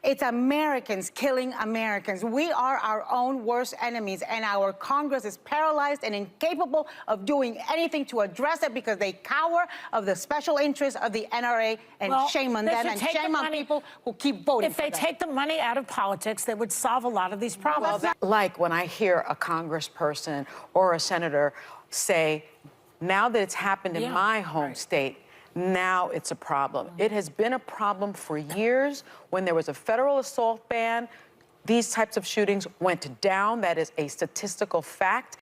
It's Americans killing Americans. We are our own worst enemies, and our Congress is paralyzed and incapable of doing anything to address it because they cower of the special interests of the NRA, and shame on them, and shame on people who keep voting for them. If they take the money out of politics, they would solve a lot of these problems. Like when I hear a congressperson or a senator say, now that it's happened in my home state, now it's a problem. It has been a problem for years. When there was a federal assault ban, these types of shootings went down. That is a statistical fact.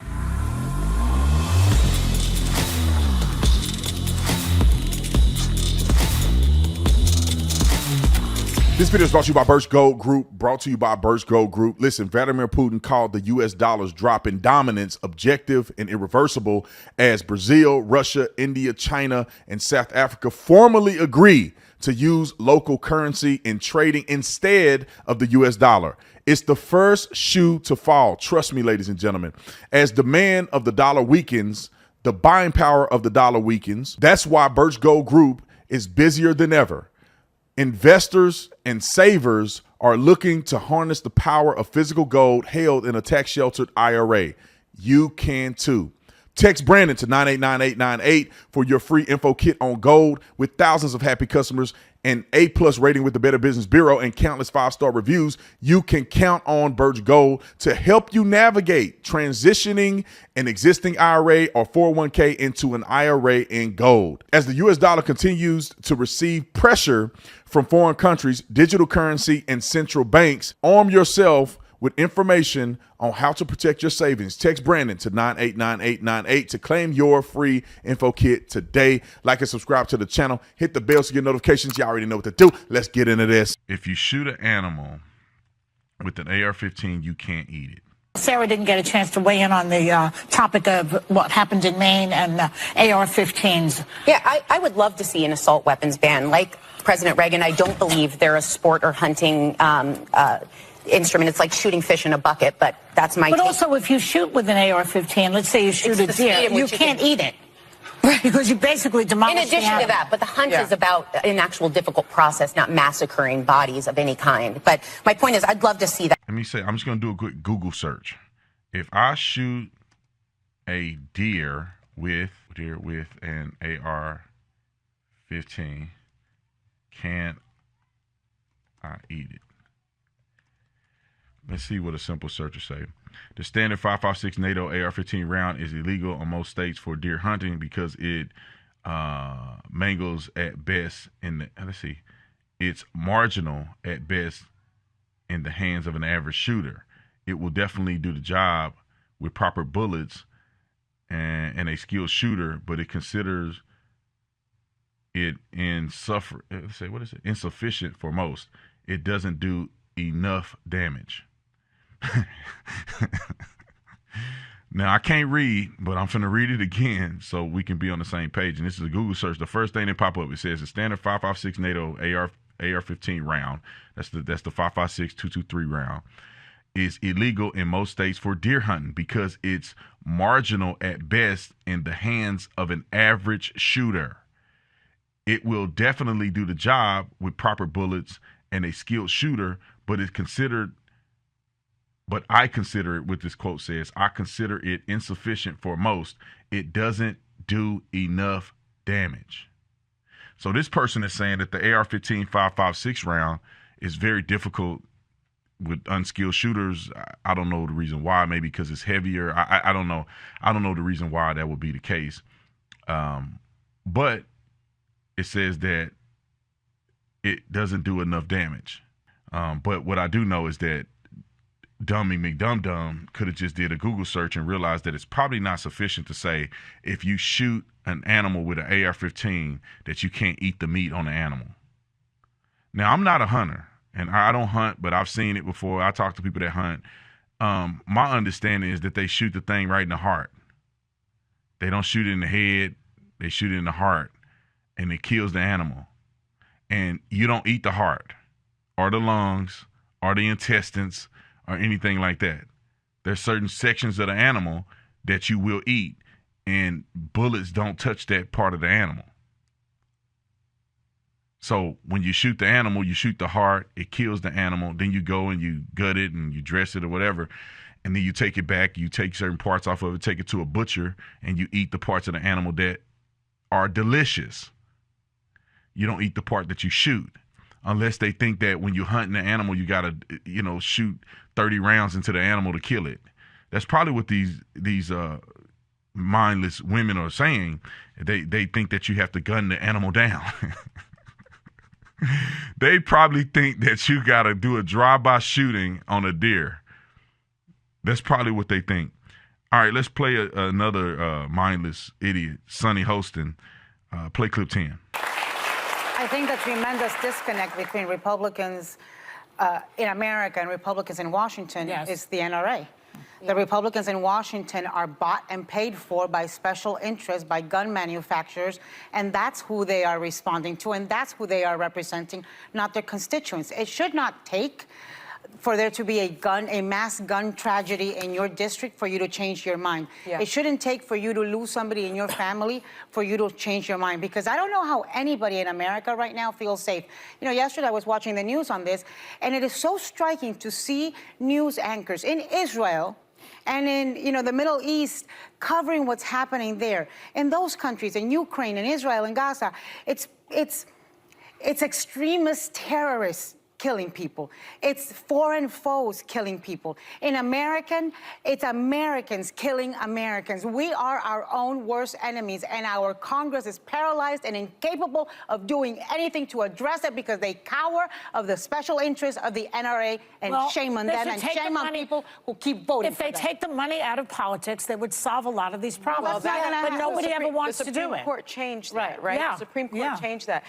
This video is brought to you by Birch Gold Group. Listen, Vladimir Putin called the U.S. dollar's drop in dominance objective and irreversible as Brazil, Russia, India, China, and South Africa formally agree to use local currency in trading instead of the U.S. dollar. It's the first shoe to fall. Trust me, ladies and gentlemen. As demand of the dollar weakens, the buying power of the dollar weakens. That's why Birch Gold Group is busier than ever. Investors and savers are looking to harness the power of physical gold held in a tax-sheltered IRA. You can too. Text Brandon to 989898 for your free info kit on gold. With thousands of happy customers, an A+ rating with the Better Business Bureau, and countless 5-star reviews, you can count on Birch Gold to help you navigate transitioning an existing IRA or 401k into an IRA in gold. As the U.S. dollar continues to receive pressure from foreign countries, digital currency, and central banks, arm yourself with information on how to protect your savings. Text Brandon to 989898 to claim your free info kit today. Like and subscribe to the channel. Hit the bell to get notifications. You already know what to do. Let's get into this. If you shoot an animal with an AR-15, you can't eat it. Sarah didn't get a chance to weigh in on the topic of what happened in Maine and AR-15s. Yeah, I would love to see an assault weapons ban. Like President Reagan, I don't believe they're a sport or hunting instrument. It's like shooting fish in a bucket, but that's my But take. also, if you shoot with an AR-15, let's say you shoot a deer, you can't eat it. Right, because you basically demolish In addition to that, but the hunt is about an actual difficult process, not massacring bodies of any kind. But my point is, I'd love to see that. Let me say, I'm just going to do a quick Google search. If I shoot a deer with an AR-15, can I eat it? Let's see what a simple search will say. The standard 5.56 NATO AR-15 round is illegal in most states for deer hunting because it mangles at best in the, let's see, it's marginal at best in the hands of an average shooter. It will definitely do the job with proper bullets and a skilled shooter, but it considers it insufficient for most. It doesn't do enough damage. Now, I can't read, but I'm finna read it again so we can be on the same page. And this is a Google search. The first thing that pop up, it says the standard 5.56 NATO AR-15 round, that's the 5.56 223 round, is illegal in most states for deer hunting because it's marginal at best in the hands of an average shooter. It will definitely do the job with proper bullets and a skilled shooter, but I consider it, what this quote says, I consider it insufficient for most. It doesn't do enough damage. So this person is saying that the AR-15 5.56 round is very difficult with unskilled shooters. I don't know the reason why. Maybe because it's heavier. I don't know. I don't know the reason why that would be the case. But it says that it doesn't do enough damage. But what I do know is that Dummy McDum could have just did a Google search and realized that it's probably not sufficient to say if you shoot an animal with an AR-15 that you can't eat the meat on the animal. Now, I'm not a hunter, and I don't hunt, but I've seen it before. I talk to people that hunt. My understanding is that they shoot the thing right in the heart. They don't shoot it in the head. They shoot it in the heart, and it kills the animal. And you don't eat the heart or the lungs or the intestines or anything like that. There's certain sections of the animal that you will eat, and bullets don't touch that part of the animal. So when you shoot the animal, you shoot the heart, it kills the animal. Then you go and you gut it and you dress it or whatever. And then you take it back, you take certain parts off of it, take it to a butcher, and you eat the parts of the animal that are delicious. You don't eat the part that you shoot, unless they think that when you're hunting the animal, you got to, shoot 30 rounds into the animal to kill it. That's probably what these mindless women are saying. They think that you have to gun the animal down. They probably think that you got to do a drive-by shooting on a deer. That's probably what they think. All right, let's play another mindless idiot, Sonny Hostin. Play clip 10. I think the tremendous disconnect between Republicans in America and Republicans in Washington is the NRA. The Republicans in Washington are bought and paid for by special interests, by gun manufacturers, and that's who they are responding to, and that's who they are representing, not their constituents. It should not take for there to be a mass gun tragedy in your district for you to change your mind. Yeah. It shouldn't take for you to lose somebody in your family for you to change your mind, because I don't know how anybody in America right now feels safe. Yesterday I was watching the news on this, and it is so striking to see news anchors in Israel and in the Middle East covering what's happening there. In those countries, in Ukraine, in Israel, in Gaza, it's extremist terrorists killing people. It's foreign foes killing people. It's Americans killing Americans. We are our own worst enemies, and our Congress is paralyzed and incapable of doing anything to address it because they cower of the special interests of the NRA, and shame on them, and shame on people who keep voting for them. If they take the money out of politics, they would solve a lot of these problems. But nobody ever wants to do it. The Supreme Court changed that, right? Yeah. The Supreme Court changed that.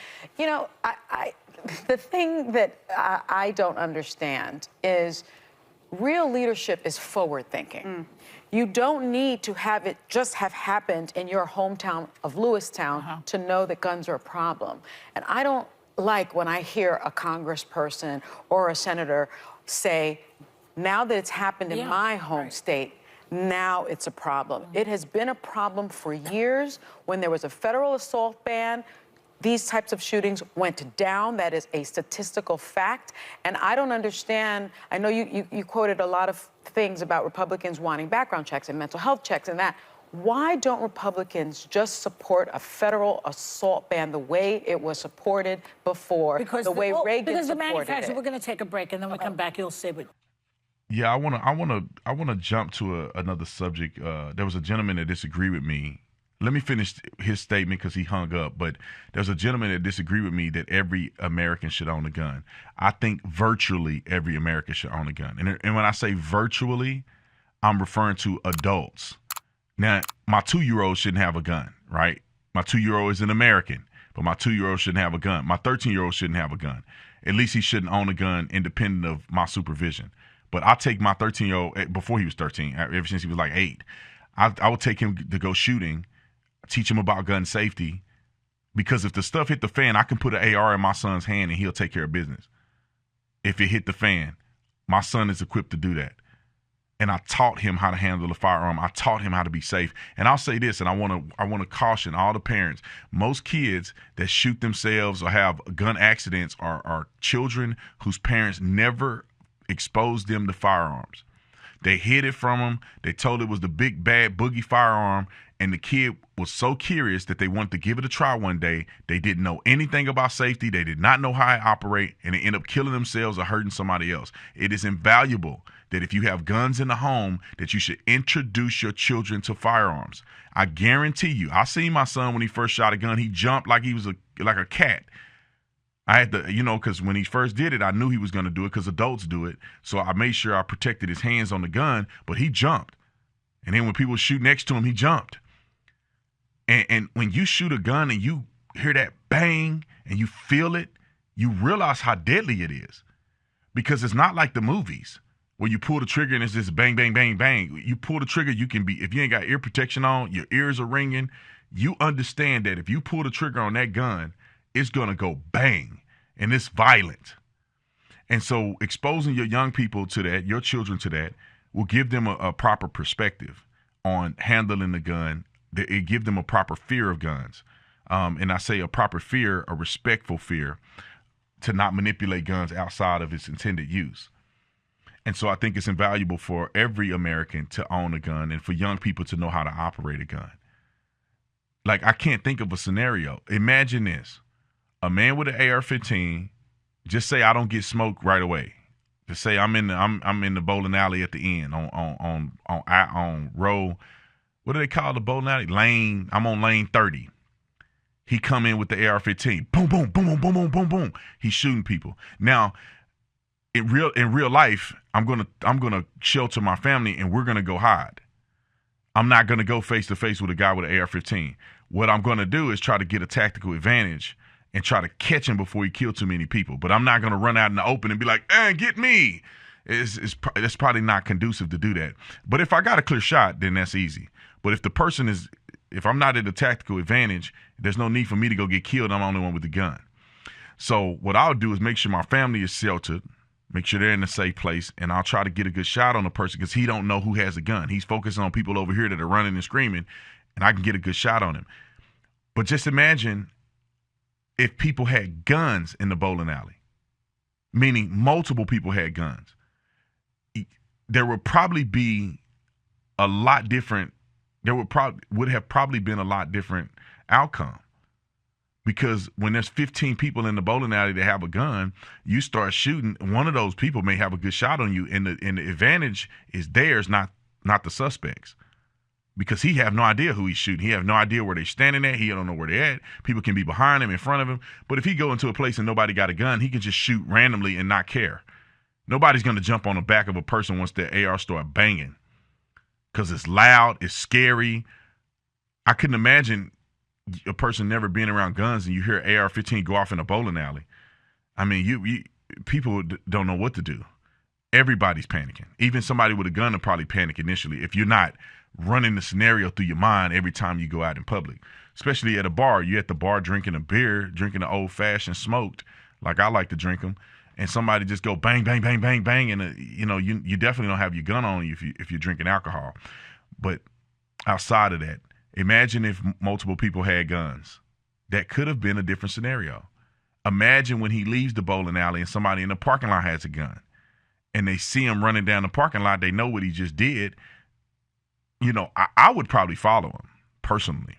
The thing that I don't understand is real leadership is forward thinking. You don't need to have it just have happened in your hometown of Lewistown to know that guns are a problem. And I don't like when I hear a congressperson or a senator say, now that it's happened in my home state, now it's a problem. It has been a problem for years. When there was a federal assault ban, these types of shootings went down. That is a statistical fact. And I don't understand. I know you quoted a lot of things about Republicans wanting background checks and mental health checks and that. Why don't Republicans just support a federal assault ban the way it was supported before, because the way Reagan supported manufacturer, it? We're going to take a break, and then we come back. You'll see what. Yeah, I wanna jump to another subject. There was a gentleman that disagreed with me. Let me finish his statement because he hung up. But there's a gentleman that disagreed with me that every American should own a gun. I think virtually every American should own a gun. And when I say virtually, I'm referring to adults. Now, my 2-year-old shouldn't have a gun, right? My 2-year-old is an American, but my 2-year-old shouldn't have a gun. My 13-year-old shouldn't have a gun. At least he shouldn't own a gun independent of my supervision. But I take my 13-year-old, before he was 13, ever since he was like 8, I would take him to go shooting, teach him about gun safety, because if the stuff hit the fan, I can put an AR in my son's hand and he'll take care of business. If it hit the fan, my son is equipped to do that. And I taught him how to handle a firearm. I taught him how to be safe. And I'll say this, and I want to caution all the parents. Most kids that shoot themselves or have gun accidents are children whose parents never exposed them to firearms. They hid it from them. They told it was the big, bad, boogie firearm. And the kid was so curious that they wanted to give it a try one day. They didn't know anything about safety. They did not know how it operate. And they end up killing themselves or hurting somebody else. It is invaluable that if you have guns in the home, that you should introduce your children to firearms. I guarantee you, I seen my son when he first shot a gun. He jumped like he was like a cat. I had to, because when he first did it, I knew he was going to do it because adults do it. So I made sure I protected his hands on the gun, but he jumped. And then when people shoot next to him, he jumped. And when you shoot a gun and you hear that bang and you feel it, you realize how deadly it is. Because it's not like the movies where you pull the trigger and it's just bang, bang, bang, bang. You pull the trigger, you can be, if you ain't got ear protection on, your ears are ringing, you understand that if you pull the trigger on that gun, it's going to go bang, and it's violent. And so exposing your young people to that, your children to that, will give them a proper perspective on handling the gun. It give them a proper fear of guns. and I say a proper fear, a respectful fear, to not manipulate guns outside of its intended use. And so I think it's invaluable for every American to own a gun and for young people to know how to operate a gun. Like, I can't think of a scenario. Imagine this. A man with an AR-15, just say I don't get smoked right away. Just say I'm in the bowling alley at the end on row, what do they call the bowling alley? Lane, I'm on lane 30. He come in with the AR-15. Boom, boom, boom, boom, boom, boom, boom, boom. He's shooting people. Now, in real life, I'm gonna shelter my family and we're gonna go hide. I'm not gonna go face to face with a guy with an AR-15. What I'm gonna do is try to get a tactical advantage and try to catch him before he kills too many people. But I'm not gonna run out in the open and be like, get me. It's probably not conducive to do that. But if I got a clear shot, then that's easy. But if I'm not at a tactical advantage, there's no need for me to go get killed. I'm the only one with the gun. So what I'll do is make sure my family is sheltered, make sure they're in a safe place, and I'll try to get a good shot on the person because he don't know who has a gun. He's focusing on people over here that are running and screaming, and I can get a good shot on him. But just imagine if people had guns in the bowling alley, meaning multiple people had guns. There would probably be a lot different. There would have probably been a lot different outcome, because when there's 15 people in the bowling alley that have a gun, you start shooting, one of those people may have a good shot on you, and the advantage is theirs, not the suspects, because he have no idea who he's shooting. He have no idea where they're standing at. He don't know where they're at. People can be behind him, in front of him. But if he go into a place and nobody got a gun, he can just shoot randomly and not care. Nobody's going to jump on the back of a person once their AR start banging, because it's loud, it's scary. I couldn't imagine a person never being around guns and you hear AR-15 go off in a bowling alley. I mean, people don't know what to do. Everybody's panicking. Even somebody with a gun will probably panic initially if you're not running the scenario through your mind every time you go out in public, especially at a bar. You're at the bar drinking a beer, drinking an old-fashioned smoked, like I like to drink them, and somebody just go bang, bang, bang, bang, bang, and you definitely don't have your gun on you if you're drinking alcohol. But outside of that, imagine if multiple people had guns. That could have been a different scenario. Imagine when he leaves the bowling alley and somebody in the parking lot has a gun, and they see him running down the parking lot. They know what he just did. I would probably follow him personally.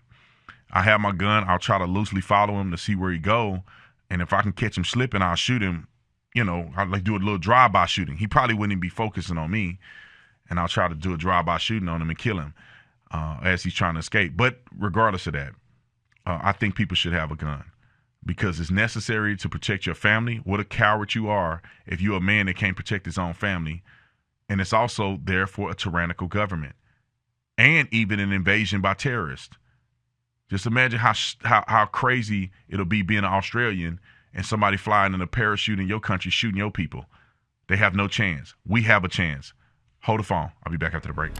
I have my gun. I'll try to loosely follow him to see where he go, and if I can catch him slipping, I'll shoot him. I'd like do a little drive-by shooting. He probably wouldn't be focusing on me, and I'll try to do a drive-by shooting on him and kill him as he's trying to escape. But regardless of that, I think people should have a gun because it's necessary to protect your family. What a coward you are if you're a man that can't protect his own family. And it's also there for a tyrannical government and even an invasion by terrorists. Just imagine how crazy it'll be being an Australian and somebody flying in a parachute in your country shooting your people. They have no chance. We have a chance. Hold the phone. I'll be back after the break.